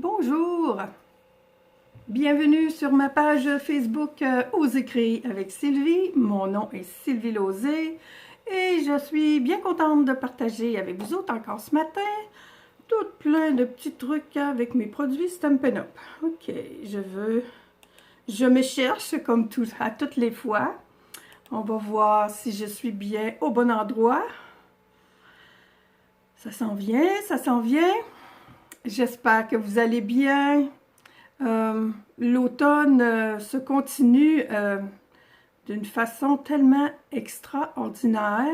Bonjour, bienvenue sur ma page Facebook Oser créer avec Sylvie. Mon nom est Sylvie Lauzé et je suis bien contente de partager avec vous autres encore ce matin tout plein de petits trucs avec mes produits Stampin' Up. Ok, je me cherche comme à toutes les fois. On va voir si je suis bien au bon endroit. Ça s'en vient, ça s'en vient. J'espère que vous allez bien. L'automne se continue d'une façon tellement extraordinaire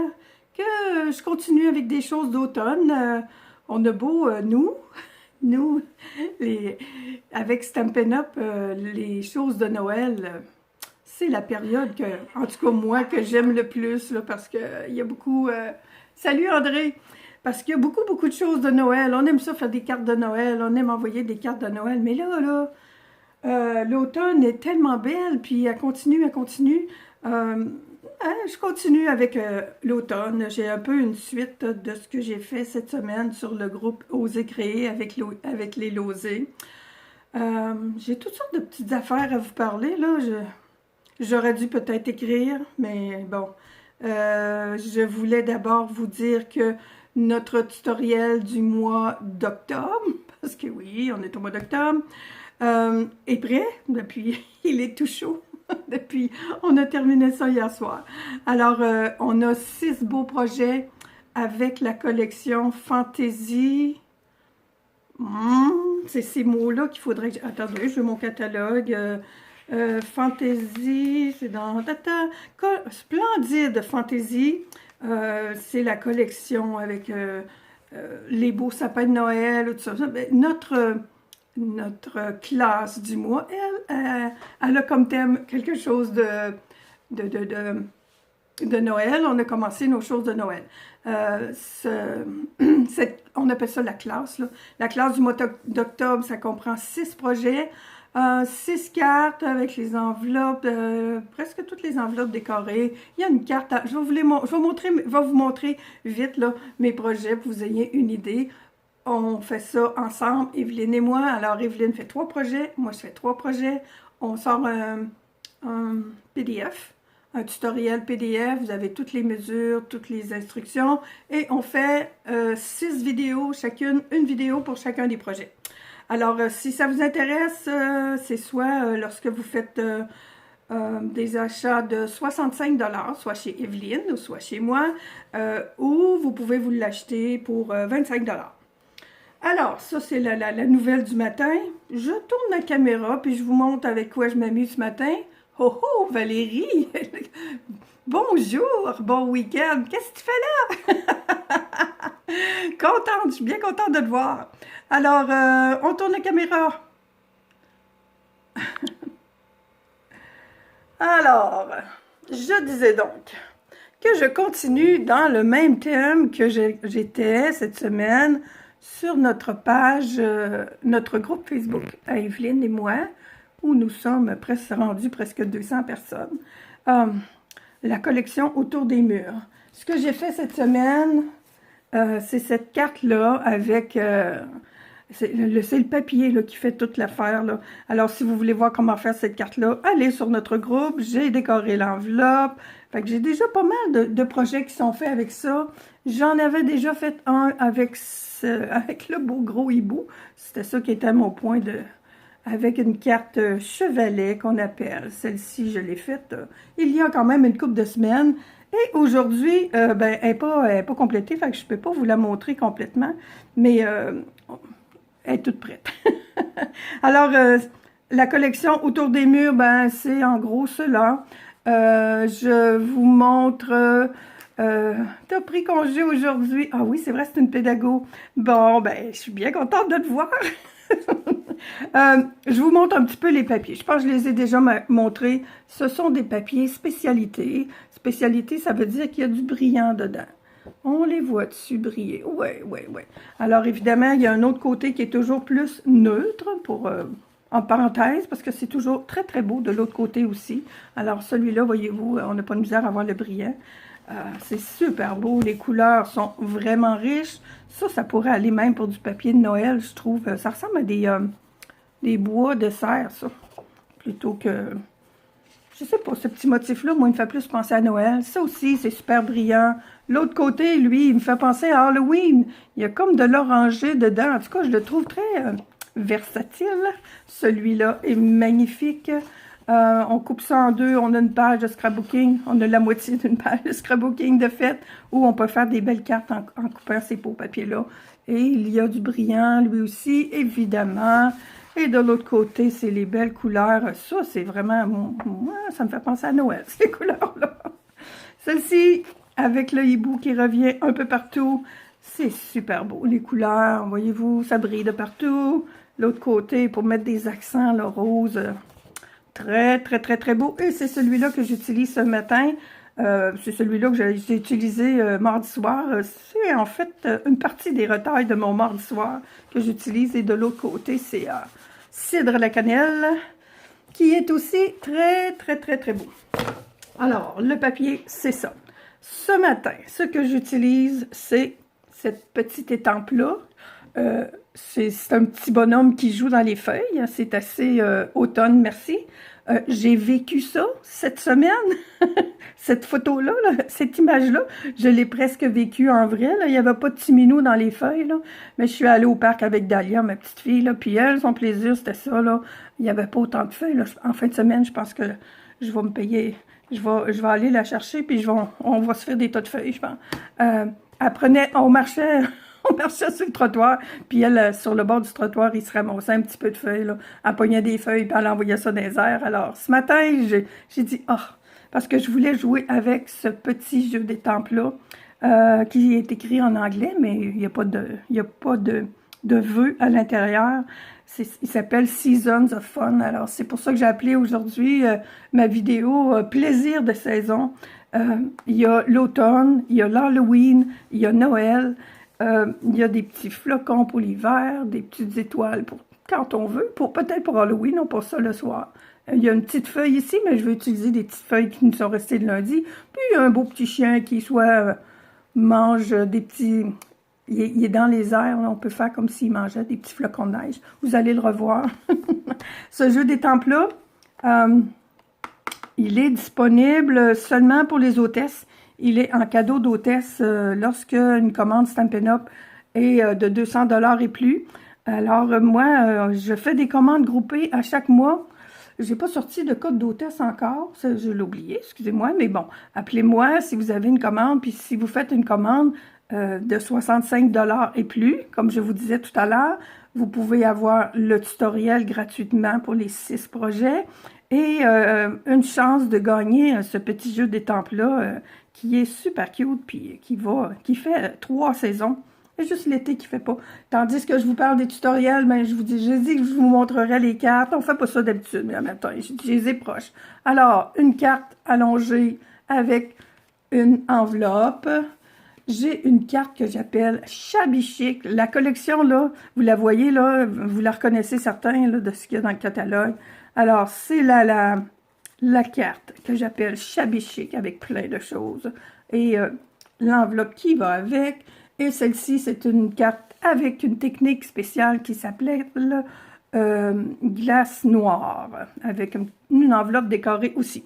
que je continue avec des choses d'automne. On a beau, nous, avec Stampin' Up, les choses de Noël, c'est la période que, en tout cas moi, que j'aime le plus, là, parce qu'il y a beaucoup... Salut André! Parce qu'il y a beaucoup de choses de Noël. On aime ça faire des cartes de Noël, on aime envoyer des cartes de Noël. Mais là, l'automne est tellement belle, puis elle continue, je continue avec l'automne. J'ai un peu une suite de ce que j'ai fait cette semaine sur le groupe Oser créer avec les Lauzés. J'ai toutes sortes de petites affaires à vous parler, là. J'aurais dû peut-être écrire, mais bon. Je voulais d'abord vous dire que notre tutoriel du mois d'octobre, parce que oui, on est au mois d'octobre, est prêt. Depuis, il est tout chaud. Depuis, on a terminé ça hier soir. Alors, on a 6 beaux projets avec la collection Fantasy. C'est ces mots-là qu'il faudrait que... Attendez, je veux mon catalogue. Fantasy, c'est dans... Splendide Fantasy. C'est la collection avec les beaux sapins de Noël, tout ça. Notre classe du mois, elle a comme thème quelque chose de Noël. On a commencé nos choses de Noël. On appelle ça la classe. Là. La classe du mois d'octobre, ça comprend 6 projets. 6 cartes avec les enveloppes, presque toutes les enveloppes décorées. Il y a une carte, je vais vous montrer vite là, mes projets pour que vous ayez une idée. On fait ça ensemble, Evelyne et moi. Alors, Evelyne fait 3 projets, moi je fais 3 projets. On sort un PDF, un tutoriel PDF. Vous avez toutes les mesures, toutes les instructions. Et on fait 6 vidéos, chacune, une vidéo pour chacun des projets. Alors, si ça vous intéresse, c'est soit lorsque vous faites des achats de 65 $, soit chez Evelyne ou soit chez moi, ou vous pouvez vous l'acheter pour 25 $. Alors, ça, c'est la nouvelle du matin. Je tourne la caméra, puis je vous montre avec quoi je m'amuse ce matin. Oh, oh, Valérie! Bonjour! Bon week-end! Qu'est-ce que tu fais là? Contente, je suis bien contente de te voir. Alors, on tourne la caméra. Alors, je disais donc que je continue dans le même thème que j'étais cette semaine sur notre page, notre groupe Facebook, à Evelyne et moi, où nous sommes rendus presque 200 personnes. La collection Autour des murs. Ce que j'ai fait cette semaine, c'est cette carte-là avec... c'est le papier là, qui fait toute l'affaire. Alors, si vous voulez voir comment faire cette carte-là, allez sur notre groupe. J'ai décoré l'enveloppe. Fait que j'ai déjà pas mal de projets qui sont faits avec ça. J'en avais déjà fait un avec le beau gros hibou. C'était ça qui était mon point avec une carte chevalet qu'on appelle. Celle-ci, je l'ai faite il y a quand même une couple de semaines. Et aujourd'hui, elle n'est pas complétée, fait que je ne peux pas vous la montrer complètement, mais elle est toute prête. Alors, la collection Autour des murs, c'est en gros cela. Je vous montre... tu as pris congé aujourd'hui. Ah oui, c'est vrai, c'est une pédago. Bon, je suis bien contente de te voir. Je vous montre un petit peu les papiers. Je pense que je les ai déjà montrés. Ce sont des papiers spécialité. Spécialité, ça veut dire qu'il y a du brillant dedans. On les voit dessus briller. Oui. Alors, évidemment, il y a un autre côté qui est toujours plus neutre, en parenthèse, parce que c'est toujours très beau de l'autre côté aussi. Alors, celui-là, voyez-vous, on n'a pas de misère à voir le brillant. C'est super beau, les couleurs sont vraiment riches. Ça pourrait aller même pour du papier de Noël, je trouve. Ça ressemble à des bois de serre, ça. Plutôt que... Je sais pas, ce petit motif-là, moi, il me fait plus penser à Noël. Ça aussi, c'est super brillant. L'autre côté, lui, il me fait penser à Halloween. Il y a comme de l'orangé dedans. En tout cas, je le trouve très versatile. Celui-là est magnifique. On coupe ça en deux. On a une page de scrapbooking. On a la moitié d'une page de scrapbooking de fête où on peut faire des belles cartes en coupant ces beaux papiers-là. Et il y a du brillant, lui aussi, évidemment. Et de l'autre côté, c'est les belles couleurs. Ça, c'est vraiment... Moi, ça me fait penser à Noël, ces couleurs-là. Celle-ci, avec le hibou qui revient un peu partout, c'est super beau. Les couleurs, voyez-vous, ça brille de partout. L'autre côté, pour mettre des accents, le rose, très, très, très, très beau. Et c'est celui-là que j'utilise ce matin. C'est celui-là que j'ai utilisé mardi soir. C'est en fait une partie des retails de mon mardi soir que j'utilise. Et de l'autre côté, c'est cidre à la cannelle, qui est aussi très, très, très, très beau. Alors, le papier, c'est ça. Ce matin, ce que j'utilise, c'est cette petite étampe-là. C'est un petit bonhomme qui joue dans les feuilles. C'est assez automne, merci. J'ai vécu ça cette semaine. Cette photo-là, cette image-là, je l'ai presque vécue en vrai. Là. Il n'y avait pas de petit minou dans les feuilles. Là. Mais je suis allée au parc avec Dahlia, ma petite fille. Là, puis elle, son plaisir, c'était ça. Là. Il n'y avait pas autant de feuilles. Là. En fin de semaine, je pense que je vais me payer. Je vais aller la chercher, puis on va se faire des tas de feuilles, je pense. On marchait sur le trottoir, puis elle, sur le bord du trottoir, il se ramassait un petit peu de feuilles, là. Elle pognait des feuilles, puis elle envoyait ça dans les airs. Alors, ce matin, j'ai dit, parce que je voulais jouer avec ce petit jeu d'étampes-là, qui est écrit en anglais, mais il n'y a pas de vœux à l'intérieur. Il s'appelle Seasons of Fun. Alors, c'est pour ça que j'ai appelé aujourd'hui ma vidéo Plaisir de saison. Il y a l'automne, il y a l'Halloween, il y a Noël, il y a des petits flocons pour l'hiver, des petites étoiles pour quand on veut, peut-être pour Halloween, on passe ça le soir. Il y a une petite feuille ici, mais je vais utiliser des petites feuilles qui nous sont restées de lundi. Puis, il y a un beau petit chien qui mange des petits... Il est dans les airs, là, on peut faire comme s'il mangeait des petits flocons de neige. Vous allez le revoir. Ce jeu d'étampes-là, il est disponible seulement pour les hôtesses. Il est en cadeau d'hôtesse lorsque une commande Stampin' Up est de 200 $ et plus. Alors, moi, je fais des commandes groupées à chaque mois. J'ai pas sorti de code d'hôtesse encore, ça, je l'ai oublié, excusez-moi, mais bon, appelez-moi si vous avez une commande, puis si vous faites une commande de 65 $ et plus, comme je vous disais tout à l'heure, vous pouvez avoir le tutoriel gratuitement pour les 6 projets et une chance de gagner ce petit jeu d'étampes-là qui est super cute, puis qui fait 3 saisons. C'est juste l'été qui fait pas. Tandis que je vous parle des tutoriels, ben, j'ai dit que je vous montrerai les cartes. On fait pas ça d'habitude, mais en même temps, je les ai proches. Alors, une carte allongée avec une enveloppe. J'ai une carte que j'appelle Shabby Chic. La collection, là, vous la voyez, là, vous la reconnaissez certains, là, de ce qu'il y a dans le catalogue. Alors, c'est la carte que j'appelle Shabby Chic avec plein de choses. Et l'enveloppe qui va avec. Et celle-ci, c'est une carte avec une technique spéciale qui s'appelle glace noire, avec une enveloppe décorée aussi.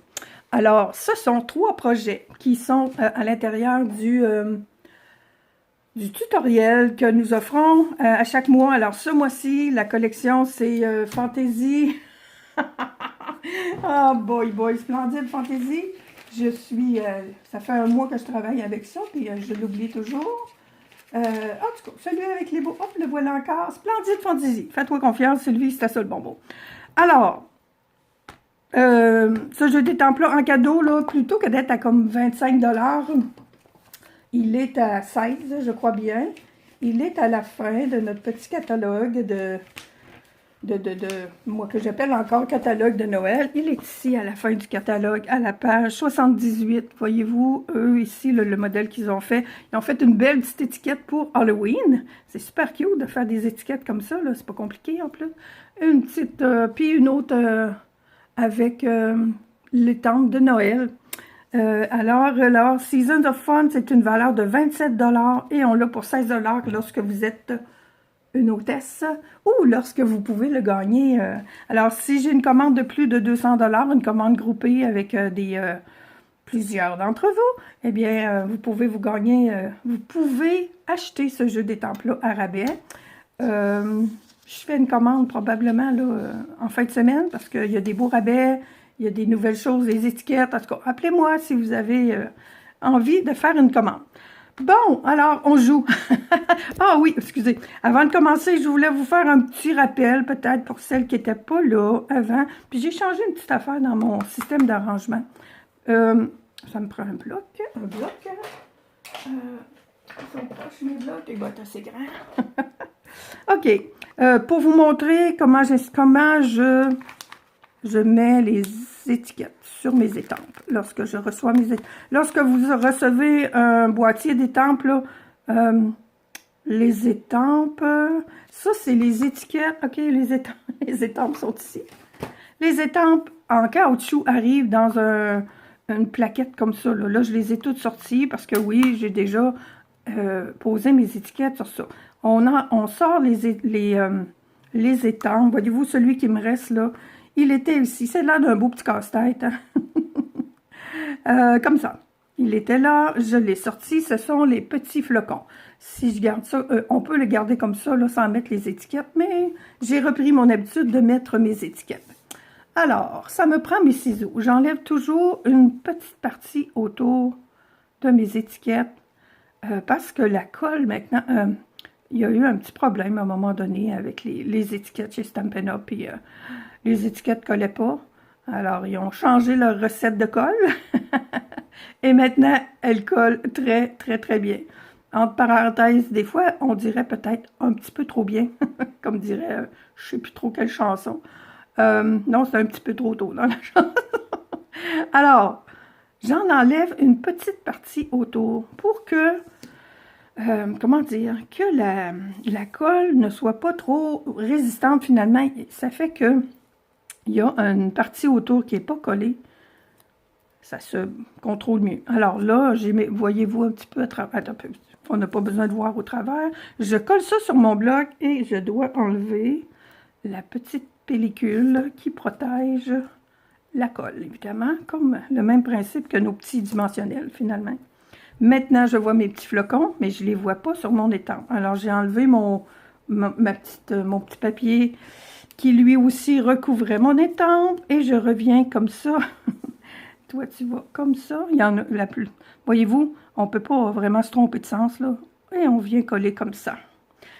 Alors, ce sont 3 projets qui sont à l'intérieur du tutoriel que nous offrons à chaque mois. Alors, ce mois-ci, la collection, c'est Fantasy. Ah, boy, Splendide Fantasy. Ça fait un mois que je travaille avec ça, puis je l'oublie toujours. En tout cas, celui avec les beaux... Hop, le voilà encore. Splendide Fantasy. Fais-toi confiance, Sylvie, c'était ça le bonbon. Alors, ce jeu d'étampes-là en cadeau, là, plutôt que d'être à comme 25 $, il est à 16, je crois bien. Il est à la fin de notre petit catalogue moi que j'appelle encore catalogue de Noël. Il est ici à la fin du catalogue, à la page 78. Voyez-vous, eux ici, le modèle qu'ils ont fait. Ils ont fait une belle petite étiquette pour Halloween. C'est super cute de faire des étiquettes comme ça, là. C'est pas compliqué en plus. Une petite, puis une autre avec l'étampe de Noël. Alors, Seasons of Fun, c'est une valeur de 27 $ et on l'a pour 16 $ lorsque vous êtes une hôtesse ou lorsque vous pouvez le gagner. Alors, si j'ai une commande de plus de 200 $, une commande groupée avec plusieurs d'entre vous, eh bien, vous pouvez vous pouvez acheter ce jeu des temples-là à rabais. Je fais une commande probablement là, en fin de semaine parce qu'il y a des beaux rabais, il y a des nouvelles choses, des étiquettes. En tout cas, appelez-moi si vous avez envie de faire une commande. Bon, alors, on joue. Ah oui, excusez. Avant de commencer, je voulais vous faire un petit rappel, peut-être pour celles qui n'étaient pas là avant. Puis j'ai changé une petite affaire dans mon système d'arrangement. Ça me prend un bloc. Ils sont proches, mes blocs. Ils vont être assez grands. OK. Pour vous montrer comment je mets les étiquettes sur mes étampes. Lorsque je reçois lorsque vous recevez un boîtier d'étampes, là, les étampes, ça c'est les étiquettes. OK, les étampes sont ici. Les étampes en caoutchouc arrivent dans une plaquette comme ça. Là, je les ai toutes sorties parce que oui, j'ai déjà posé mes étiquettes sur ça. On sort les étampes. Voyez-vous, celui qui me reste là, il était ici. C'est là d'un beau petit casse-tête. Hein? Comme ça. Il était là, je l'ai sorti. Ce sont les petits flocons. Si je garde ça, on peut le garder comme ça, là, sans mettre les étiquettes, mais j'ai repris mon habitude de mettre mes étiquettes. Alors, ça me prend mes ciseaux. J'enlève toujours une petite partie autour de mes étiquettes parce que la colle, maintenant, il y a eu un petit problème à un moment donné avec les étiquettes chez Stampin' Up, puis les étiquettes ne collaient pas. Alors, ils ont changé leur recette de colle. Et maintenant, elle colle très, très, très bien. Entre parenthèses, des fois, on dirait peut-être un petit peu trop bien. Comme dirait, je ne sais plus trop quelle chanson. Non, c'est un petit peu trop tôt dans la chanson. Alors, j'en enlève une petite partie autour pour que, comment dire, que la colle ne soit pas trop résistante finalement. Ça fait que il y a une partie autour qui n'est pas collée. Ça se contrôle mieux. Alors là, voyez-vous un petit peu à travers. On n'a pas besoin de voir au travers. Je colle ça sur mon bloc et je dois enlever la petite pellicule qui protège la colle, évidemment, comme le même principe que nos petits dimensionnels, finalement. Maintenant, je vois mes petits flocons, mais je ne les vois pas sur mon étampe. Alors, j'ai enlevé mon petit papier qui, lui aussi, recouvrait mon étampe, et je reviens comme ça. Toi, tu vois, comme ça. Il y en a la plus. Voyez-vous, on ne peut pas vraiment se tromper de sens, là. Et on vient coller comme ça.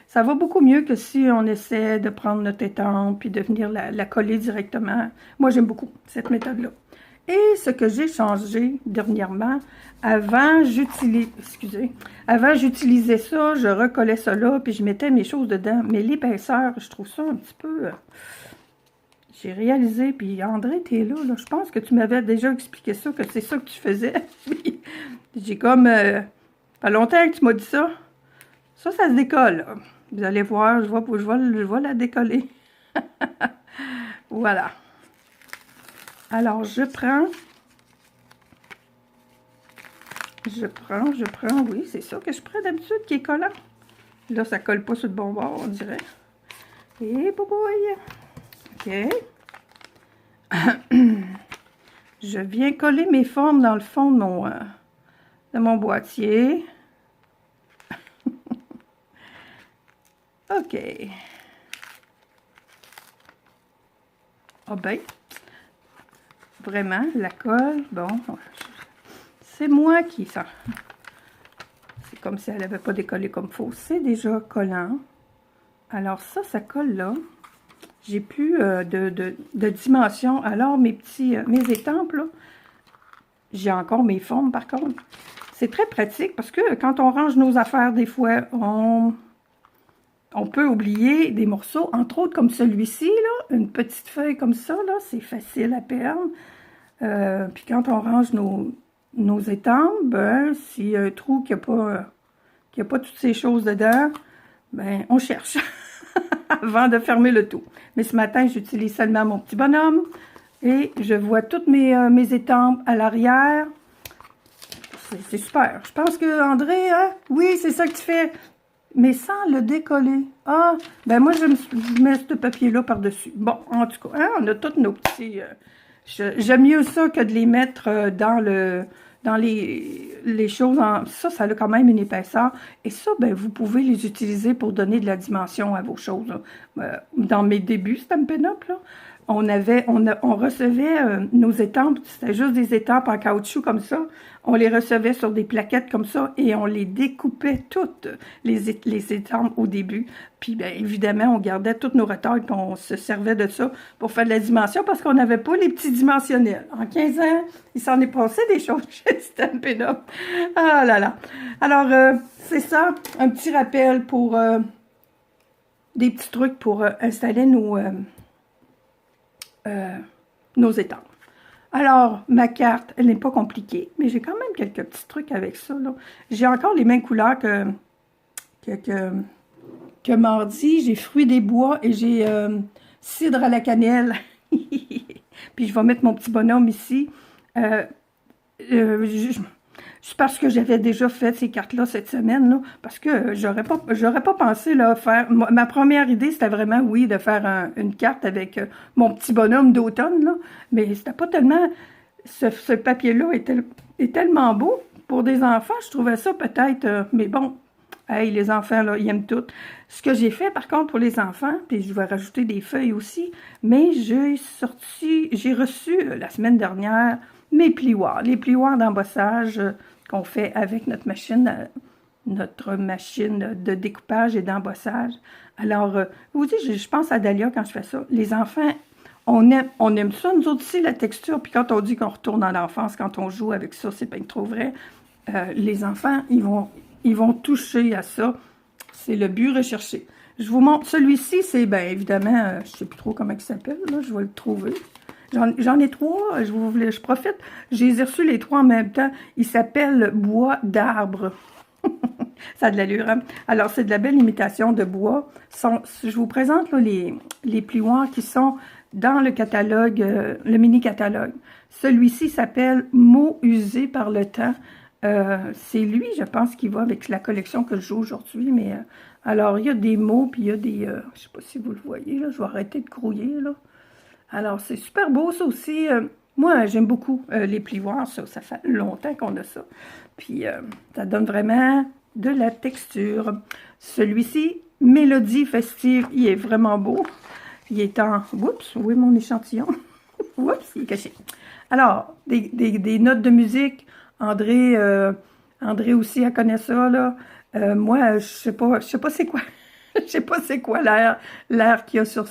Ça va beaucoup mieux que si on essaie de prendre notre étampe puis de venir la coller directement. Moi, j'aime beaucoup cette méthode-là. Et ce que j'ai changé dernièrement, avant j'utilisais ça, je recollais ça là, puis je mettais mes choses dedans. Mais l'épaisseur, je trouve ça un petit peu... j'ai réalisé, puis André, t'es là, je pense que tu m'avais déjà expliqué ça, que c'est ça que tu faisais. J'ai comme... pas longtemps que tu m'as dit ça. Ça se décolle, là. Vous allez voir, je vais la décoller. Voilà. Alors, je prends, oui, c'est ça que je prends d'habitude qui est collant. Là, ça colle pas sur le bon bord, on dirait. Et boboy. OK. Je viens coller mes formes dans le fond de mon boîtier. OK. Ah ben, vraiment, la colle, bon, c'est moi qui sens. C'est comme si elle n'avait pas décollé comme il faut. C'est déjà collant. Alors ça colle là. J'ai plus de dimension. Alors mes étampes, là, j'ai encore mes formes par contre. C'est très pratique parce que quand on range nos affaires, des fois, on peut oublier des morceaux, entre autres comme celui-ci, là, une petite feuille comme ça, là, c'est facile à perdre. Puis quand on range nos étampes, ben, s'il y a un trou qui n'a pas toutes ces choses dedans, ben, on cherche avant de fermer le tout. Mais ce matin, j'utilise seulement mon petit bonhomme et je vois toutes mes étampes à l'arrière. c'est super. Je pense que, André, hein? Oui, c'est ça que tu fais. Mais sans le décoller. Ah, ben moi, je mets ce papier-là par-dessus. Bon, en tout cas, hein, on a tous nos petits... j'aime mieux ça que de les mettre dans les choses. Ça a quand même une épaisseur. Et ça, ben, vous pouvez les utiliser pour donner de la dimension à vos choses. Dans mes débuts, Stampin' Up, là, on recevait nos étampes, c'était juste des étampes en caoutchouc comme ça. On les recevait sur des plaquettes comme ça et on les découpait toutes, les étampes au début. Puis, bien évidemment, on gardait toutes nos retards et on se servait de ça pour faire de la dimension parce qu'on n'avait pas les petits dimensionnels. En 15 ans, il s'en est passé des choses chez Stampin' Up. Ah là là. Alors, c'est ça, un petit rappel pour des petits trucs pour installer nos étampes. Alors, ma carte, elle n'est pas compliquée, mais j'ai quand même quelques petits trucs avec ça. J'ai encore les mêmes couleurs que mardi. J'ai fruits des bois et j'ai cidre à la cannelle. Puis je vais mettre mon petit bonhomme ici. C'est parce que j'avais déjà fait ces cartes-là cette semaine, là, parce que j'aurais pas pensé là, faire... Ma première idée, c'était vraiment, oui, de faire une carte avec mon petit bonhomme d'automne, là, mais c'était pas tellement... Ce papier-là est tellement beau pour des enfants, je trouvais ça peut-être... mais bon, hey, les enfants, là, ils aiment tout. Ce que j'ai fait, par contre, pour les enfants, puis je vais rajouter des feuilles aussi, mais j'ai reçu la semaine dernière mes plioirs, les plioirs d'embossage qu'on fait avec notre machine de découpage et d'embossage. Alors, vous dites, je pense à Dahlia quand je fais ça. Les enfants, on aime ça, nous autres aussi, la texture. Puis quand on dit qu'on retourne dans l'enfance, quand on joue avec ça, c'est pas trop vrai. Les enfants, ils vont toucher à ça. C'est le but recherché. Je vous montre, celui-ci, c'est, bien évidemment, je sais plus trop comment il s'appelle, là, je vais le trouver. J'en ai trois, je profite. J'ai reçu les trois en même temps. Il s'appelle bois d'arbre. Ça a de l'allure, hein? Alors, c'est de la belle imitation de bois. Je vous présente là, les plioirs qui sont dans le catalogue, le mini-catalogue. Celui-ci s'appelle Mots usés par le temps. C'est lui, je pense, qui va avec la collection que je joue aujourd'hui. Mais alors, il y a des mots, puis il y a des... je ne sais pas si vous le voyez, là. Je vais arrêter de grouiller, là. Alors, c'est super beau, ça aussi. Moi, j'aime beaucoup les plioirs, ça fait longtemps qu'on a ça. Puis, ça donne vraiment de la texture. Celui-ci, Mélodie festive, il est vraiment beau. Il est en... Oups, où est mon échantillon? Oups, il est caché. Alors, des notes de musique. André aussi, elle connaît ça, là. Moi, je sais pas c'est quoi. Je sais pas c'est quoi l'air qu'il y a sur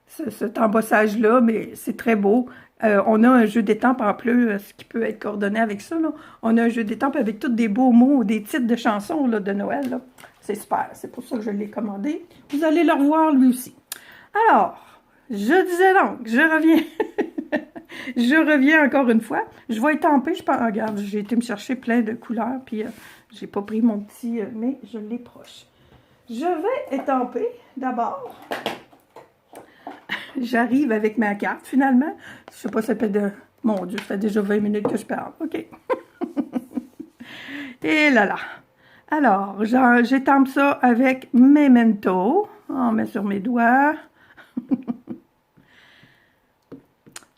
cet embossage-là, mais c'est très beau. On a un jeu d'étampes en plus, ce qui peut être coordonné avec ça, là. On a un jeu d'étampes avec tous des beaux mots, des titres de chansons là, de Noël, là. C'est super, c'est pour ça que je l'ai commandé. Vous allez le revoir lui aussi. Alors, je disais donc, je reviens. Je reviens encore une fois. Je vais étamper, je pense. Regarde, j'ai été me chercher plein de couleurs, puis j'ai pas pris mon petit, mais je l'ai proche. Je vais étamper d'abord. J'arrive avec ma carte, finalement. Je sais pas, ça fait de... Mon Dieu, ça fait déjà 20 minutes que je parle. OK. Et là là. Alors, j'étampe ça avec Memento. On met sur mes doigts.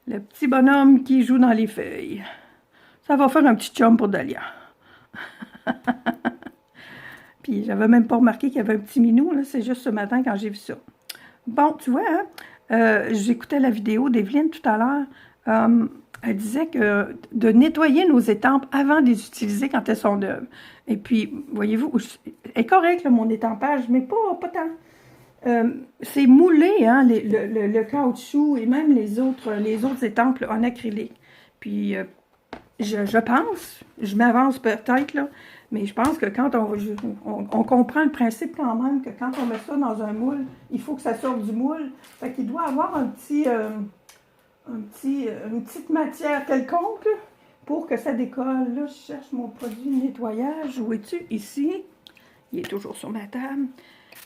Le petit bonhomme qui joue dans les feuilles. Ça va faire un petit chum pour Dahlia. Puis, j'avais même pas remarqué qu'il y avait un petit minou, là. C'est juste ce matin quand j'ai vu ça. Bon, tu vois, hein, j'écoutais la vidéo d'Evelyne tout à l'heure. Elle disait que de nettoyer nos étampes avant de les utiliser quand elles sont neuves. Et puis, voyez-vous, elle est correcte, là, mon étampage, mais pas tant. C'est moulé, hein, le caoutchouc et même les autres étampes là, en acrylique. Puis, je pense, je m'avance peut-être, là, mais je pense que quand on comprend le principe quand même, que quand on met ça dans un moule, il faut que ça sorte du moule. Fait qu'il doit avoir une petite matière quelconque là, pour que ça décolle. Là, je cherche mon produit de nettoyage. Où es-tu? Ici. Il est toujours sur ma table.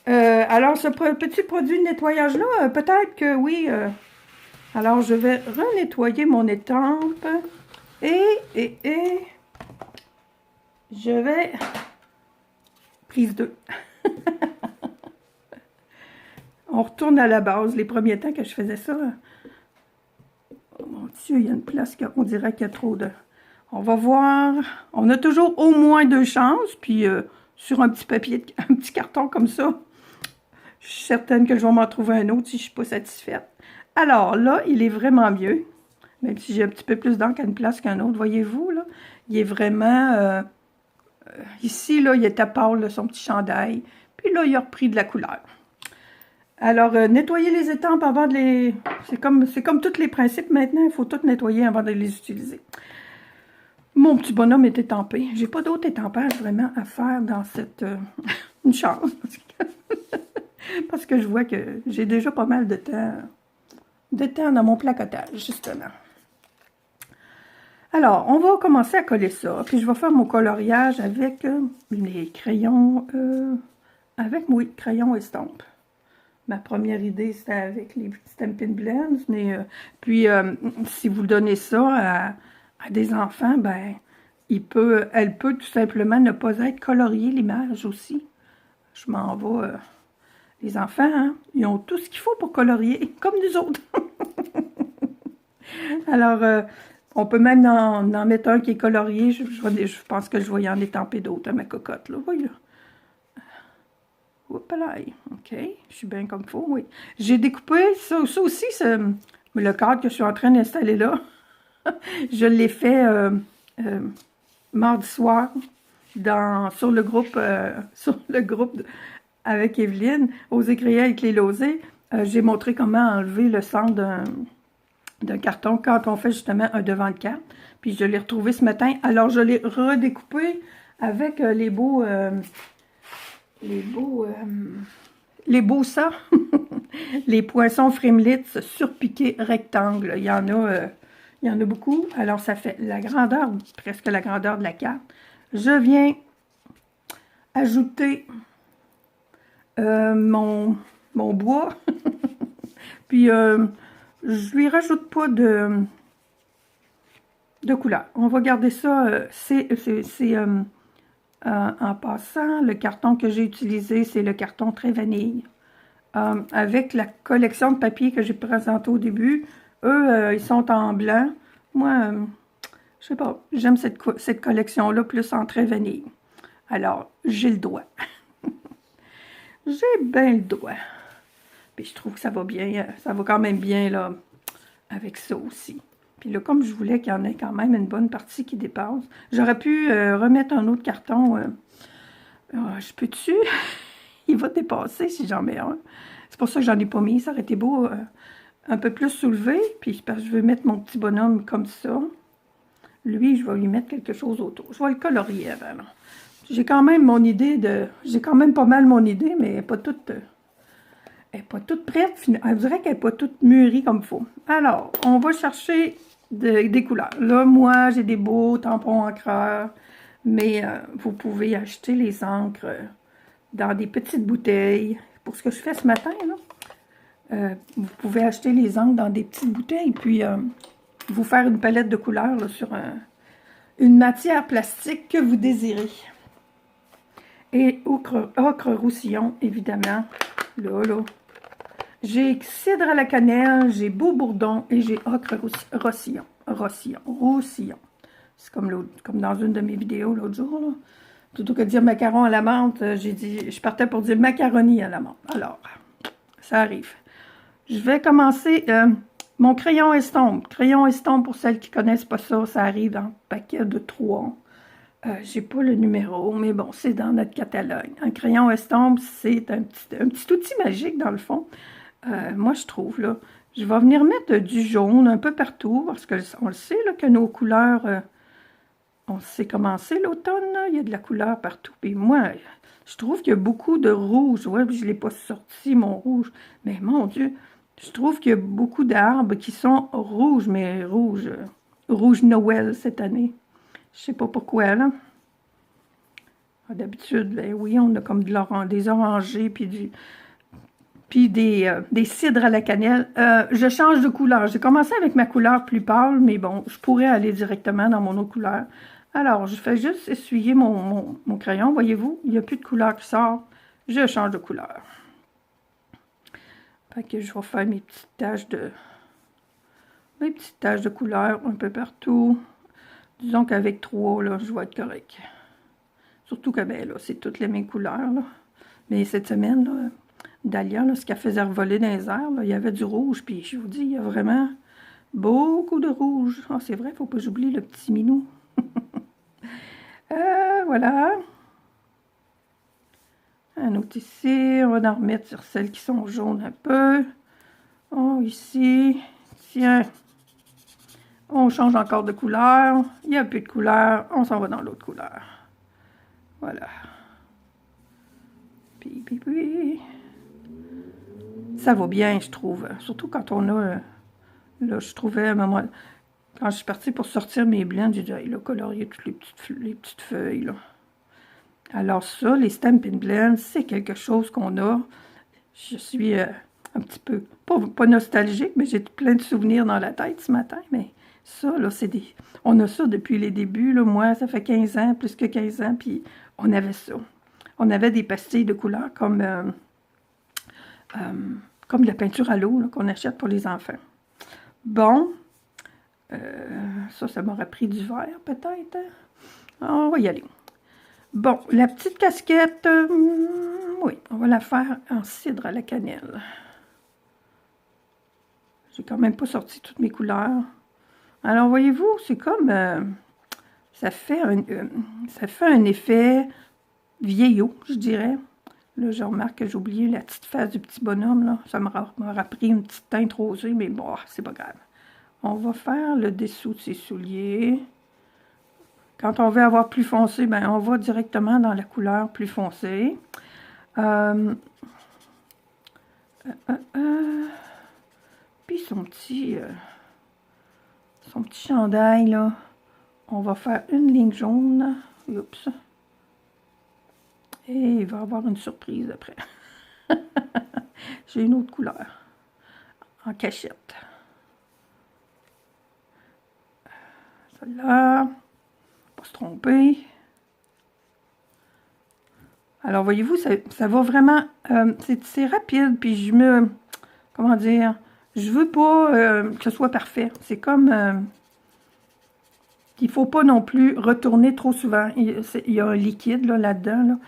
Alors, ce petit produit de nettoyage-là, peut-être que oui. Alors, je vais renettoyer mon étampe. Et Je vais... Prise 2. On retourne à la base. Les premiers temps que je faisais ça, oh mon Dieu, il y a une place qu'on dirait qu'il y a trop de... On va voir. On a toujours au moins 2 chances. Puis sur un petit papier, un petit carton comme ça, je suis certaine que je vais m'en trouver un autre si je ne suis pas satisfaite. Alors là, il est vraiment mieux. Même si j'ai un petit peu plus d'encre à une place qu'un autre. Voyez-vous, là, il est vraiment... ici, là, il était pâle, là, son petit chandail. Puis là, il a repris de la couleur. Alors, nettoyer les étampes avant de les... C'est comme tous les principes maintenant. Il faut tout nettoyer avant de les utiliser. Mon petit bonhomme est étampé. J'ai pas d'autre étampage vraiment à faire dans cette... une chance. Parce que je vois que j'ai déjà pas mal de temps dans mon placotage, justement. Alors, on va commencer à coller ça. Puis je vais faire mon coloriage avec les crayons... oui, crayons estampes. Ma première idée, c'était avec les Stampin' Blends. Mais, puis, si vous donnez ça à des enfants, ben, elle peut tout simplement ne pas être coloriée, l'image aussi. Je m'en vais... les enfants, hein, ils ont tout ce qu'il faut pour colorier, comme nous autres. Alors, on peut même en mettre un qui est colorié. Je pense que je vais y en étamper d'autres à ma cocotte, là. Oui, là. Oups là, OK. Je suis bien comme il faut, oui. J'ai découpé ça aussi, le cadre que je suis en train d'installer là. Je l'ai fait mardi soir sur le groupe avec Evelyne, Oser créer avec les losés. J'ai montré comment enlever le centre d'un carton quand on fait justement un devant de carte. Puis je l'ai retrouvé ce matin. Alors je l'ai redécoupé avec les beaux ça, les poinçons Frimlitz surpiqués rectangles. Il y en a beaucoup. Alors ça fait la grandeur, presque la grandeur de la carte. Je viens ajouter mon bois. Puis je lui rajoute pas de couleur. On va garder ça. En passant, le carton que j'ai utilisé, c'est le carton très vanille. Avec la collection de papier que j'ai présenté au début, eux, ils sont en blanc. Moi, je sais pas, j'aime cette collection-là plus en très vanille. Alors, j'ai le doigt. J'ai bien le doigt. Puis je trouve que ça va bien, ça va quand même bien là avec ça aussi. Puis là, comme je voulais qu'il y en ait quand même une bonne partie qui dépasse, j'aurais pu remettre un autre carton. Je peux-tu? Il va dépasser si j'en mets un. C'est pour ça que j'en ai pas mis. Ça aurait été beau un peu plus soulevé. Puis parce que je veux mettre mon petit bonhomme comme ça. Lui, je vais lui mettre quelque chose autour. Je vais le colorier avant. J'ai quand même mon idée de... J'ai quand même pas mal mon idée, mais elle n'est pas toute... elle n'est pas toute prête. On dirait qu'elle n'est pas toute mûrie comme il faut. Alors, on va chercher des couleurs. Là, moi, j'ai des beaux tampons encreurs. Mais vous pouvez acheter les encres dans des petites bouteilles. Pour ce que je fais ce matin, là, vous pouvez acheter les encres dans des petites bouteilles. Puis, vous faire une palette de couleurs là, sur une matière plastique que vous désirez. Et ocre roussillon, évidemment. Là. J'ai cidre à la cannelle, j'ai beau bourdon et j'ai ocre roussillon. C'est comme dans une de mes vidéos l'autre jour. Là. Plutôt que de dire macaron à la menthe, je partais pour dire macaroni à la menthe. Alors, ça arrive. Je vais commencer mon crayon estompe. Crayon estompe, pour celles qui ne connaissent pas ça, ça arrive dans un paquet de 3. J'ai pas le numéro, mais bon, c'est dans notre catalogue. Un crayon estompe, c'est un petit outil magique, dans le fond. Moi, je trouve, là. Je vais venir mettre du jaune un peu partout, parce qu'on le sait, là, que nos couleurs... on sait comment c'est l'automne, il y a de la couleur partout. Puis moi, je trouve qu'il y a beaucoup de rouge. Ouais, je ne l'ai pas sorti, mon rouge. Mais mon Dieu, je trouve qu'il y a beaucoup d'arbres qui sont rouges, mais rouge Noël cette année. Je sais pas pourquoi, là. D'habitude, ben oui, on a comme des orangés, puis des cidres à la cannelle. Je change de couleur. J'ai commencé avec ma couleur plus pâle, mais bon, je pourrais aller directement dans mon autre couleur. Alors, je fais juste essuyer mon crayon. Voyez-vous, il n'y a plus de couleur qui sort. Je change de couleur. Fait que je vais faire mes petites taches de couleur un peu partout. Disons qu'avec 3, là, je vais être correct. Surtout que, ben, là, c'est toutes les mêmes couleurs, là. Mais cette semaine, là, Dahlia, là, ce qu'elle faisait revoler dans les airs, là, il y avait du rouge. Puis, je vous dis, il y a vraiment beaucoup de rouge. Ah, c'est vrai, il ne faut pas que j'oublie le petit minou. Voilà. Un autre ici. On va en remettre sur celles qui sont jaunes un peu. Oh, ici. Tiens. On change encore de couleur. Il n'y a plus de couleur. On s'en va dans l'autre couleur. Voilà. Puis. Ça va bien, je trouve. Surtout quand on a... Là, je trouvais à un moment... Quand je suis partie pour sortir mes blends, j'ai dit, hey, là, colorier toutes les petites feuilles, là. Alors ça, les Stampin' Blends, c'est quelque chose qu'on a. Je suis un petit peu, pas nostalgique, mais j'ai plein de souvenirs dans la tête ce matin. Mais ça, là, c'est des... On a ça depuis les débuts, là. Moi, ça fait 15 ans, plus que 15 ans, puis on avait ça. On avait des pastilles de couleurs comme de la peinture à l'eau qu'on achète pour les enfants. Bon, ça m'aurait pris du vert, peut-être. On va y aller. Bon, la petite casquette, oui, on va la faire en cidre à la cannelle. J'ai quand même pas sorti toutes mes couleurs. Alors, voyez-vous, c'est comme... ça fait un effet vieillot, je dirais. Là, je remarque que j'ai oublié la petite face du petit bonhomme, là. Ça m'aura pris une petite teinte rosée, mais bon, c'est pas grave. On va faire le dessous de ses souliers. Quand on veut avoir plus foncé, ben on va directement dans la couleur plus foncée. Puis son petit chandail, là, on va faire une ligne jaune. Oups. Et il va y avoir une surprise après. J'ai une autre couleur en cachette. Celle-là, pas se tromper. Alors, voyez-vous, ça va vraiment... c'est rapide, puis comment dire... Je veux pas que ce soit parfait. C'est comme... il faut pas non plus retourner trop souvent. Il y a un liquide là-dedans.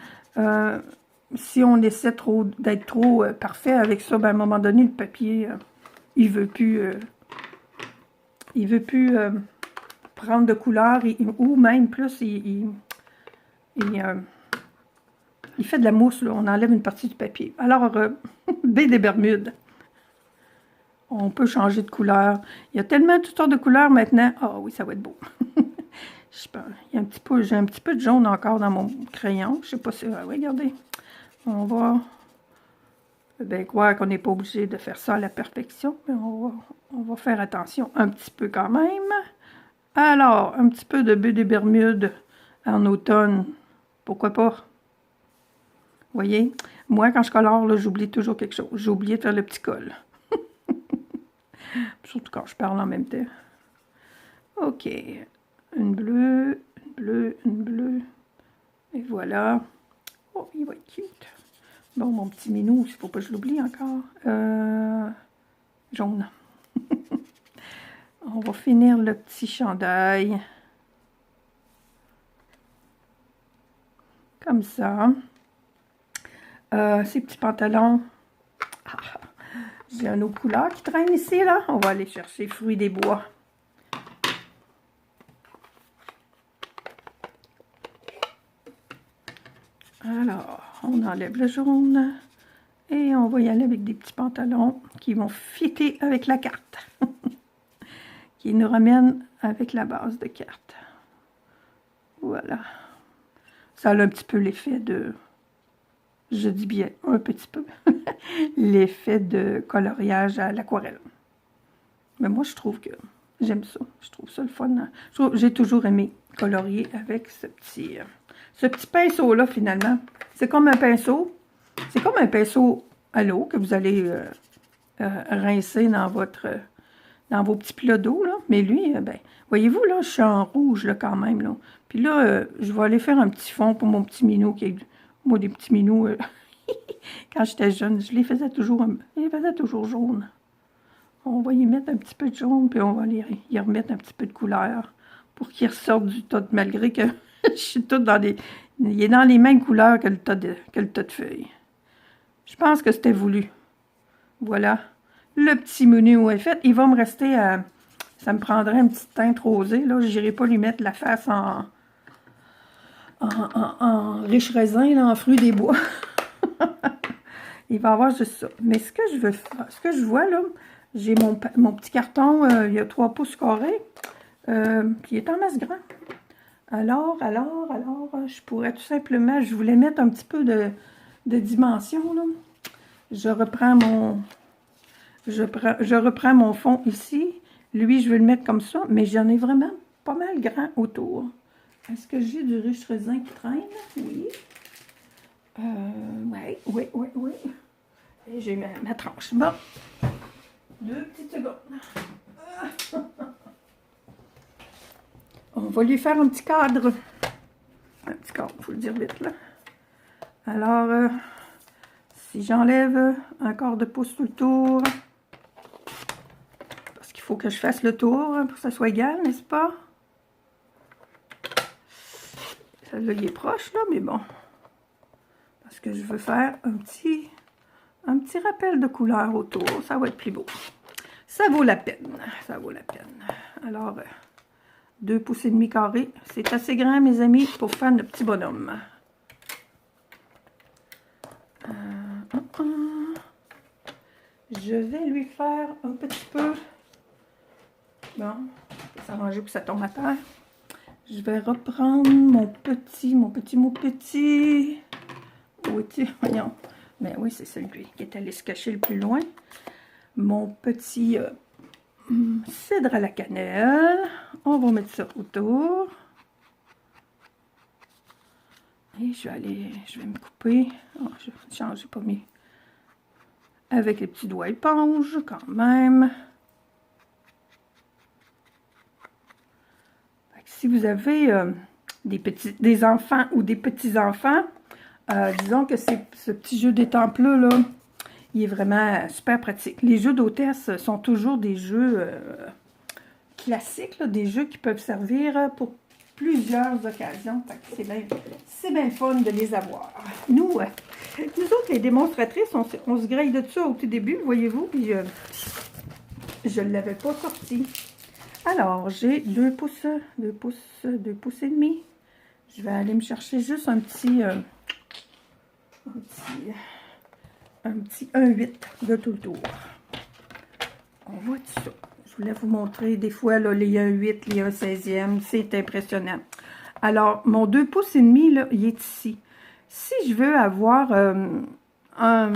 Si on essaie d'être trop parfait avec ça, ben, à un moment donné, le papier, il veut plus prendre de couleur, ou même plus, il fait de la mousse, là. On enlève une partie du papier. Alors, B des Bermudes. On peut changer de couleur. Il y a tellement toutes sortes de couleurs maintenant. Ah oui, ça va être beau. J'ai un petit peu de jaune encore dans mon crayon. Je sais pas si... regardez. On va... Ben, croire qu'on n'est pas obligé de faire ça à la perfection, mais on va faire attention un petit peu quand même. Alors, un petit peu de B des Bermudes en automne. Pourquoi pas? Vous voyez? Moi, quand je colore, j'oublie toujours quelque chose. J'ai oublié de faire le petit col. Surtout quand je parle en même temps. OK. Une bleue, une bleue, une bleue. Et voilà. Oh, il va être cute. Bon, mon petit minou, il ne faut pas que je l'oublie encore. Jaune. On va finir le petit chandail. Comme ça. Ces petits pantalons. J'ai un autre couleur qui traîne ici, là. On va aller chercher fruits des bois. Alors, on enlève le jaune. Et on va y aller avec des petits pantalons qui vont fitter avec la carte. Qui nous ramènent avec la base de carte. Voilà. Ça a un petit peu l'effet de... Je dis bien un petit peu. L'effet de coloriage à l'aquarelle. Mais moi, je trouve que j'aime ça. Je trouve ça le fun. J'ai toujours aimé colorier avec ce petit pinceau-là, finalement. C'est comme un pinceau. C'est comme un pinceau à l'eau que vous allez rincer dans vos petits plats d'eau, là. mais lui, ben, voyez-vous, là, je suis en rouge, là, quand même, là. Puis là, je vais aller faire un petit fond pour mon petit minou, qui est... Moi, des petits minous, quand j'étais jeune, je les faisais toujours jaunes. On va y mettre un petit peu de jaune, puis on va y remettre un petit peu de couleur pour qu'ils ressortent du tas, malgré que je suis toute dans les... Il est dans les mêmes couleurs que le tas de feuilles. Je pense que c'était voulu. Voilà. Le petit menu est fait. Il va me rester à... Ça me prendrait une petite teinte rosée. Là, je n'irai pas lui mettre la face en riche raisin, là, en fruits des bois. Il va avoir juste ça. Mais ce que je veux faire, ce que je vois là, j'ai mon petit carton, il y a 3 pouces carrés. Puis il est en masse grand. Alors, je pourrais tout simplement, je voulais mettre un petit peu de dimension, là. Je reprends mon fond ici. Lui, je vais le mettre comme ça, mais j'en ai vraiment pas mal grand autour. Est-ce que j'ai du riche raisin qui traîne? Oui. Oui. Et j'ai ma tranche. Bon. 2 petites secondes. On va lui faire un petit cadre. Un petit cadre, il faut le dire vite, là. Alors, si j'enlève un quart de pouce tout le tour, parce qu'il faut que je fasse le tour pour que ça soit égal, n'est-ce pas? Celle-là, il est proche, là, mais bon. Parce que je veux faire un petit rappel de couleur autour. Ça va être plus beau. Ça vaut la peine. Ça vaut la peine. Alors, 2 pouces et demi carrés. C'est assez grand, mes amis, pour faire le petit bonhomme. Je vais lui faire un petit peu... Bon, on va s'arranger pour que ça tombe à terre. Je vais reprendre mon petit... Où est-il? Voyons. Mais oui, c'est celui qui est allé se cacher le plus loin. Mon petit cidre à la cannelle. On va mettre ça autour. Et je vais me couper. Oh, j'ai pas mis. Avec les petits doigts éponge, quand même. Si vous avez des enfants ou des petits-enfants, disons que ce petit jeu d'étampes-là, là, il est vraiment super pratique. Les jeux d'hôtesse sont toujours des jeux classiques, là, des jeux qui peuvent servir pour plusieurs occasions. C'est bien fun de les avoir. Nous autres, les démonstratrices, on se grille de ça au tout début, voyez-vous, puis je ne l'avais pas sorti. Alors, j'ai 2 pouces et demi. Je vais aller me chercher juste un petit 1,8 de tout le tour. On voit tout ça. Je voulais vous montrer des fois là, les 1,8, les 1/16e. C'est impressionnant. Alors, mon 2 pouces et demi, là, il est ici. Si je veux avoir un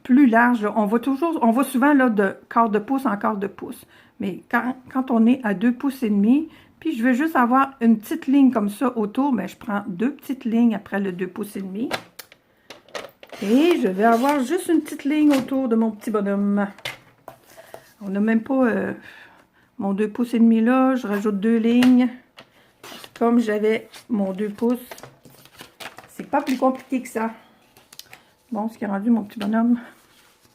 plus large, là, on voit souvent là, de quart de pouce en quart de pouce. Mais quand on est à 2 pouces et demi, puis je veux juste avoir une petite ligne comme ça autour, bien, je prends 2 petites lignes après le 2 pouces et demi. Et je vais avoir juste une petite ligne autour de mon petit bonhomme. On n'a même pas mon 2 pouces et demi là, je rajoute 2 lignes. Comme j'avais mon 2 pouces, c'est pas plus compliqué que ça. Bon, ce qui est rendu mon petit bonhomme.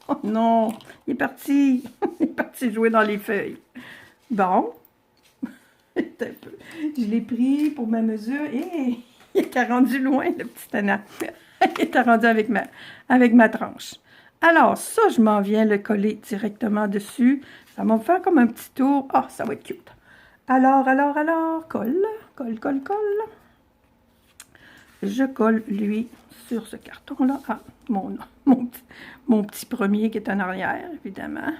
Oh non, il est parti. Il est parti jouer dans les feuilles. Bon. Je l'ai pris pour ma mesure et il est rendu loin, le petit Anna. Il est rendu avec ma tranche. Alors, ça, je m'en viens le coller directement dessus. Ça va me faire comme un petit tour. Ah, ça va être cute. Alors, colle. Je colle, lui, sur ce carton-là. Ah, mon petit premier qui est en arrière, évidemment.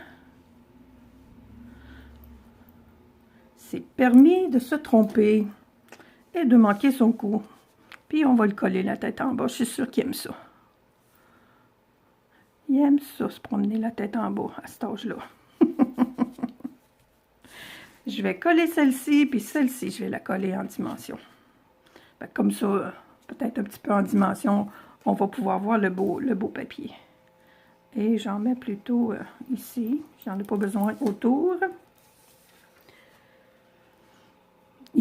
C'est permis de se tromper et de manquer son coup. Puis, on va le coller la tête en bas. Je suis sûre qu'il aime ça. Il aime ça, se promener la tête en bas à cet âge-là. Je vais coller celle-ci, puis celle-ci, je vais la coller en dimension. Comme ça, peut-être un petit peu en dimension, on va pouvoir voir le beau papier. Et j'en mets plutôt ici. J'en ai pas besoin autour.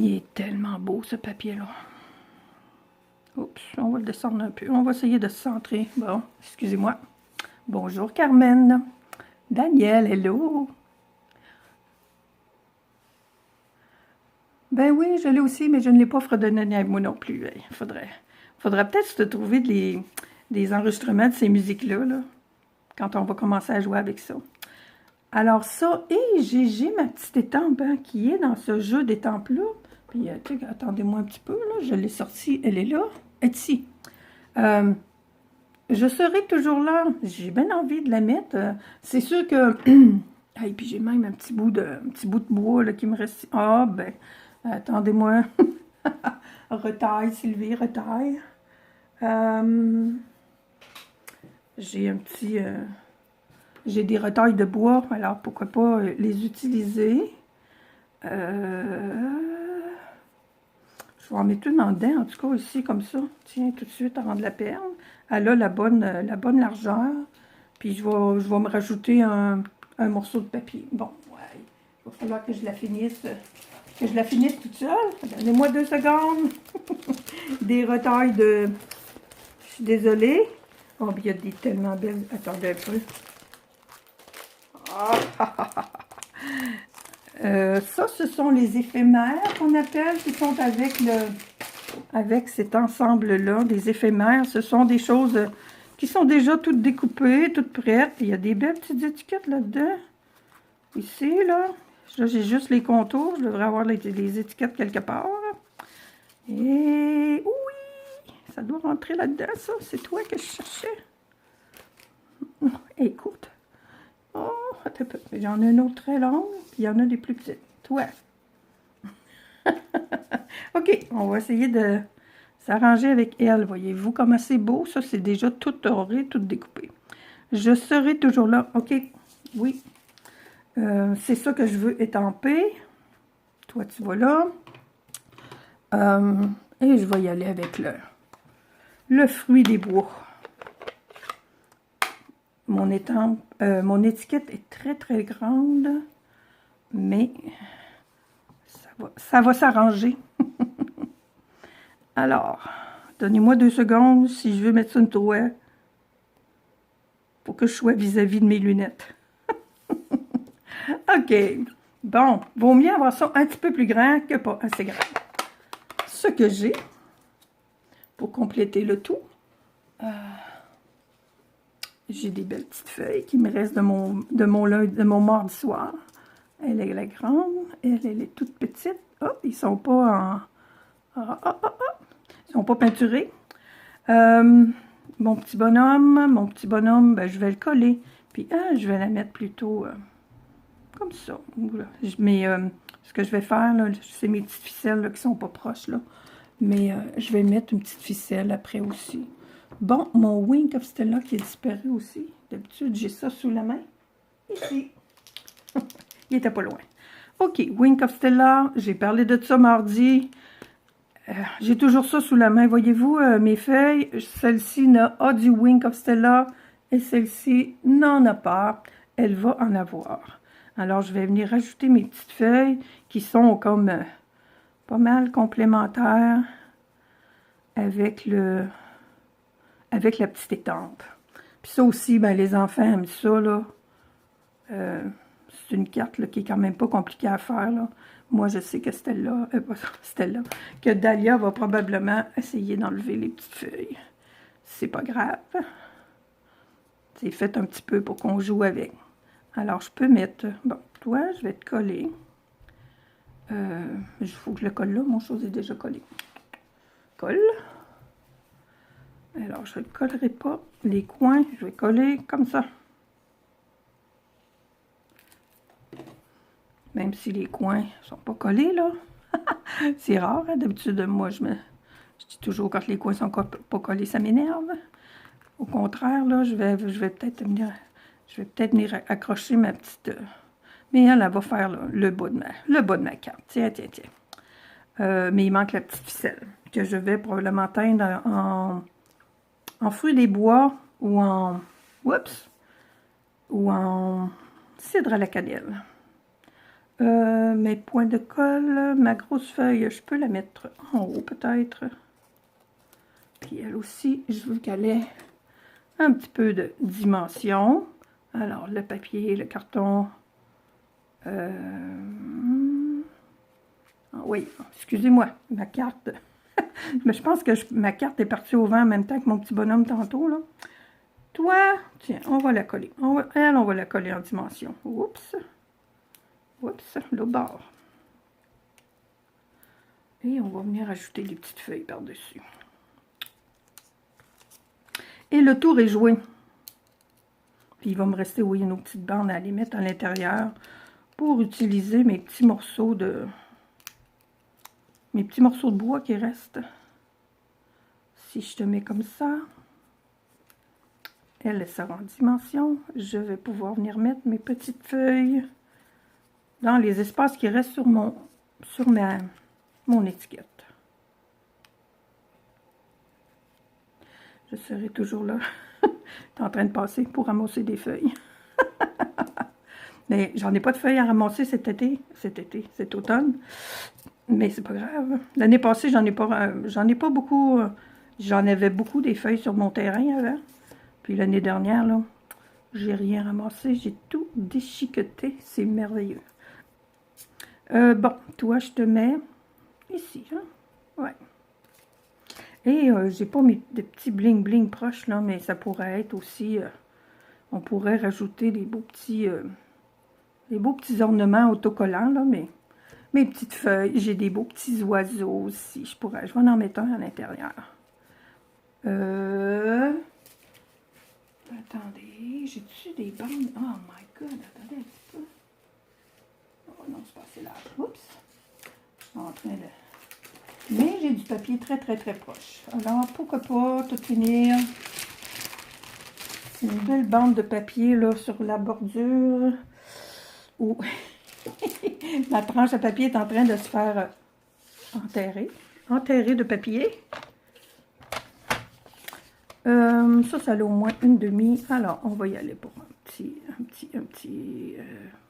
Il est tellement beau, ce papier-là. Oups, on va le descendre un peu. On va essayer de se centrer. Bon, excusez-moi. Bonjour, Carmen. Daniel, hello. Ben oui, je l'ai aussi, mais je ne l'ai pas fredonné à moi non plus. Il faudrait peut-être se trouver des enregistrements de ces musiques-là, là, quand on va commencer à jouer avec ça. Alors ça, et j'ai ma petite étampe hein, qui est dans ce jeu d'étampe-là. Puis, attendez-moi un petit peu, là, je l'ai sortie, elle est là, elle est ici. Je serai toujours là, j'ai bien envie de la mettre. C'est sûr que... Et puis j'ai même un petit bout de bois là, qui me reste... Ah, ben, attendez-moi. Retaille, Sylvie, retaille. J'ai un petit... j'ai des retailles de bois, alors pourquoi pas les utiliser. Je vais en mettre une en dedans, en tout cas ici, comme ça. Tiens, tout de suite, avant de la perdre. Elle a la bonne largeur. Puis je vais me rajouter un morceau de papier. Bon, ouais, il va falloir que je la finisse toute seule. Donnez-moi 2 secondes. Des retailles de... Je suis désolée. Oh, puis il y a des tellement belles... Attendez un peu. Ça, ce sont les éphémères qu'on appelle, qui sont avec cet ensemble-là, des éphémères. Ce sont des choses qui sont déjà toutes découpées, toutes prêtes. Il y a des belles petites étiquettes là-dedans. Ici, là. Là, j'ai juste les contours. Je devrais avoir les étiquettes quelque part. Et oui! Ça doit rentrer là-dedans, ça. C'est toi que je cherchais. Écoute. Oh, attends un peu. J'en ai une autre très longue, puis il y en a des plus petites. Toi. OK, on va essayer de s'arranger avec elle. Voyez-vous comment c'est beau? Ça, c'est déjà tout doré, tout découpé. Je serai toujours là. OK, oui. C'est ça que je veux étamper. Toi, tu vas là. Et je vais y aller avec le fruit des bois. Mon étiquette est très, très grande, mais ça va s'arranger. Alors, donnez-moi 2 secondes si je veux mettre ça une toile. Faut que je sois vis-à-vis de mes lunettes. OK. Bon, vaut mieux avoir ça un petit peu plus grand que pas assez grand. Ce que j'ai, pour compléter le tout, j'ai des belles petites feuilles qui me restent de mon mardi soir. Elle est la grande, elle est toute petite. Oh, ils sont pas ils sont pas peinturés. Mon petit bonhomme, ben, je vais le coller. Puis, je vais la mettre plutôt comme ça. Mais ce que je vais faire, c'est mes petites ficelles là, qui sont pas proches, là. Mais je vais mettre une petite ficelle après aussi. Bon, mon Wink of Stella qui est disparu aussi. D'habitude, j'ai ça sous la main. Ici. Il était pas loin. OK, Wink of Stella, j'ai parlé de ça mardi. J'ai toujours ça sous la main. Voyez-vous, mes feuilles, celle-ci a du Wink of Stella et celle-ci n'en a pas. Elle va en avoir. Alors, je vais venir rajouter mes petites feuilles qui sont comme pas mal complémentaires avec la petite étampe. Puis ça aussi, ben, les enfants aiment ça, là. C'est une carte là, qui est quand même pas compliquée à faire, là. Moi, je sais que que Dahlia va probablement essayer d'enlever les petites feuilles. C'est pas grave. C'est fait un petit peu pour qu'on joue avec. Alors, je peux mettre... Bon, toi, je vais te coller. Il faut que je le colle là. Mon chose est déjà collé. Colle. Alors, je ne collerai pas les coins. Je vais coller comme ça. Même si les coins sont pas collés, là. C'est rare, hein? D'habitude, moi, je dis toujours quand les coins sont pas collés, ça m'énerve. Au contraire, là, je vais peut-être venir accrocher ma petite... mais elle va faire là, le bas de ma carte. Tiens. Mais il manque la petite ficelle que je vais probablement teindre en fruits des bois ou en... Oups! Ou en cidre à la cannelle. Mes points de colle, ma grosse feuille, je peux la mettre en haut peut-être. Puis elle aussi, je veux qu'elle ait un petit peu de dimension. Alors, le papier, le carton. Oui, excusez-moi, ma carte. Mais je pense que ma carte est partie au vent en même temps que mon petit bonhomme tantôt, là. Toi, tiens, on va la coller. On va la coller en dimension. Oups. Oups, le bord. Et on va venir ajouter les petites feuilles par-dessus. Et le tour est joué. Puis il va me rester, oui, nos petites bandes à les mettre à l'intérieur pour utiliser mes petits morceaux de bois qui restent. Si je te mets comme ça, elle sort en dimension. Je vais pouvoir venir mettre mes petites feuilles dans les espaces qui restent sur mon étiquette. Je serai toujours là. Tu es en train de passer pour ramasser des feuilles. Mais j'en ai pas de feuilles à ramasser cet automne. Mais c'est pas grave. L'année passée, j'en ai pas beaucoup. J'en avais beaucoup des feuilles sur mon terrain avant. Puis l'année dernière, là, j'ai rien ramassé. J'ai tout déchiqueté. C'est merveilleux. Bon, toi, je te mets ici. Hein? Ouais. Et j'ai pas mis des petits bling-bling proches, là, mais ça pourrait être aussi... on pourrait rajouter des beaux petits ornements autocollants, là, mais mes petites feuilles, j'ai des beaux petits oiseaux aussi. Je vais en mettre un à l'intérieur. Attendez, j'ai-tu des bandes? Oh my god, attendez un petit peu. Oh non, c'est pas assez large. Oups. Je suis en train de... Mais j'ai du papier très, très, très proche. Alors, pourquoi pas tout finir. Une belle bande de papier, là, sur la bordure. Où ma tranche à papier est en train de se faire enterrer de papier. Ça a au moins une demi. Alors, on va y aller pour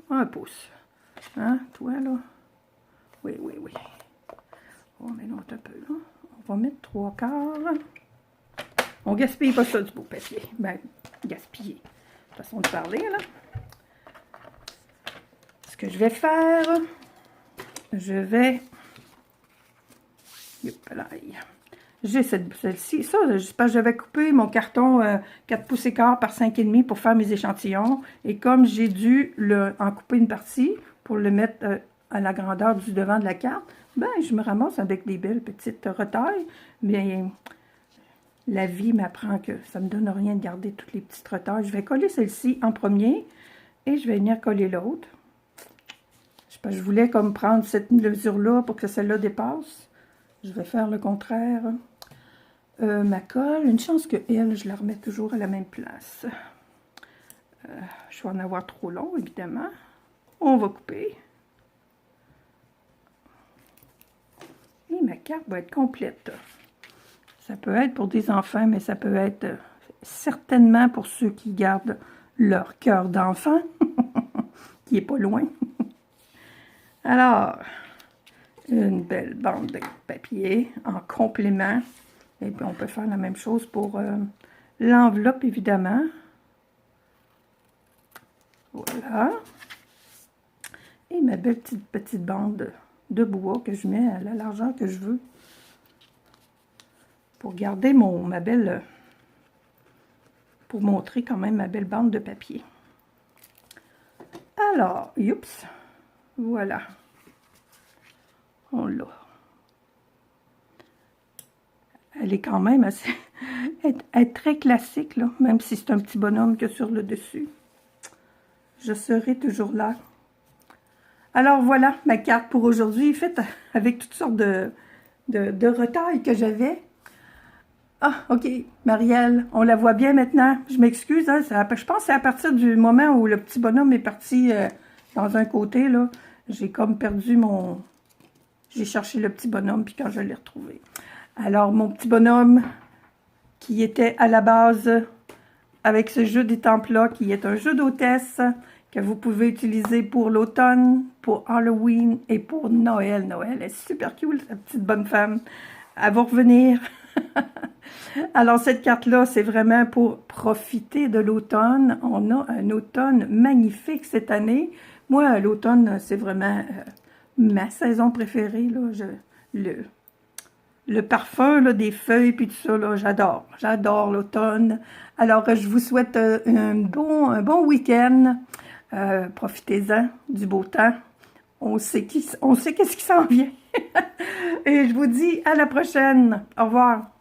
un pouce. Hein, toi, là? Oui. On va mettre un peu, là. On va mettre 3/4. On gaspille pas ça du beau papier. Ben, gaspiller. Façon de parler, là. Ce que je vais faire, je vais... J'ai celle-ci. Ça, j'avais coupé mon carton 4 pouces et quart par 5,5 pour faire mes échantillons. Et comme j'ai dû en couper une partie pour le mettre à la grandeur du devant de la carte, ben, je me ramasse avec des belles petites retailles. Bien, la vie m'apprend que ça ne me donne rien de garder toutes les petites retailles. Je vais coller celle-ci en premier et je vais venir coller l'autre. Je voulais comme prendre cette mesure-là pour que celle-là dépasse. Je vais faire le contraire. Ma colle, une chance que elle, je la remets toujours à la même place. Je vais en avoir trop long, évidemment. On va couper. Et ma carte va être complète. Ça peut être pour des enfants, mais ça peut être certainement pour ceux qui gardent leur cœur d'enfant, qui est pas loin. Alors, une belle bande de papier en complément. Et puis, on peut faire la même chose pour l'enveloppe, évidemment. Voilà. Et ma belle petite bande de bois que je mets à la largeur que je veux. Pour garder ma belle... pour montrer quand même ma belle bande de papier. Alors, youps. Voilà. On l'a. Elle est quand même assez... elle est très classique, là, même si c'est un petit bonhomme que sur le dessus. Je serai toujours là. Alors, voilà ma carte pour aujourd'hui, faite avec toutes sortes de retailles que j'avais. Ah, OK, Marielle, on la voit bien maintenant. Je m'excuse, hein, je pense que c'est à partir du moment où le petit bonhomme est parti dans un côté, là, j'ai comme perdu mon... J'ai cherché le petit bonhomme, puis quand je l'ai retrouvé. Alors, mon petit bonhomme, qui était à la base avec ce jeu d'étampes-là, qui est un jeu d'hôtesse, que vous pouvez utiliser pour l'automne, pour Halloween et pour Noël. Noël est super cool, cette petite bonne femme. Elle va revenir. Alors, cette carte-là, c'est vraiment pour profiter de l'automne. On a un automne magnifique cette année. Moi, l'automne, c'est vraiment ma saison préférée. Là. Le parfum là, des feuilles puis tout ça, là, j'adore. J'adore l'automne. Alors, je vous souhaite un bon week-end. Profitez-en du beau temps. On sait qu'est-ce qui s'en vient. Et je vous dis à la prochaine. Au revoir.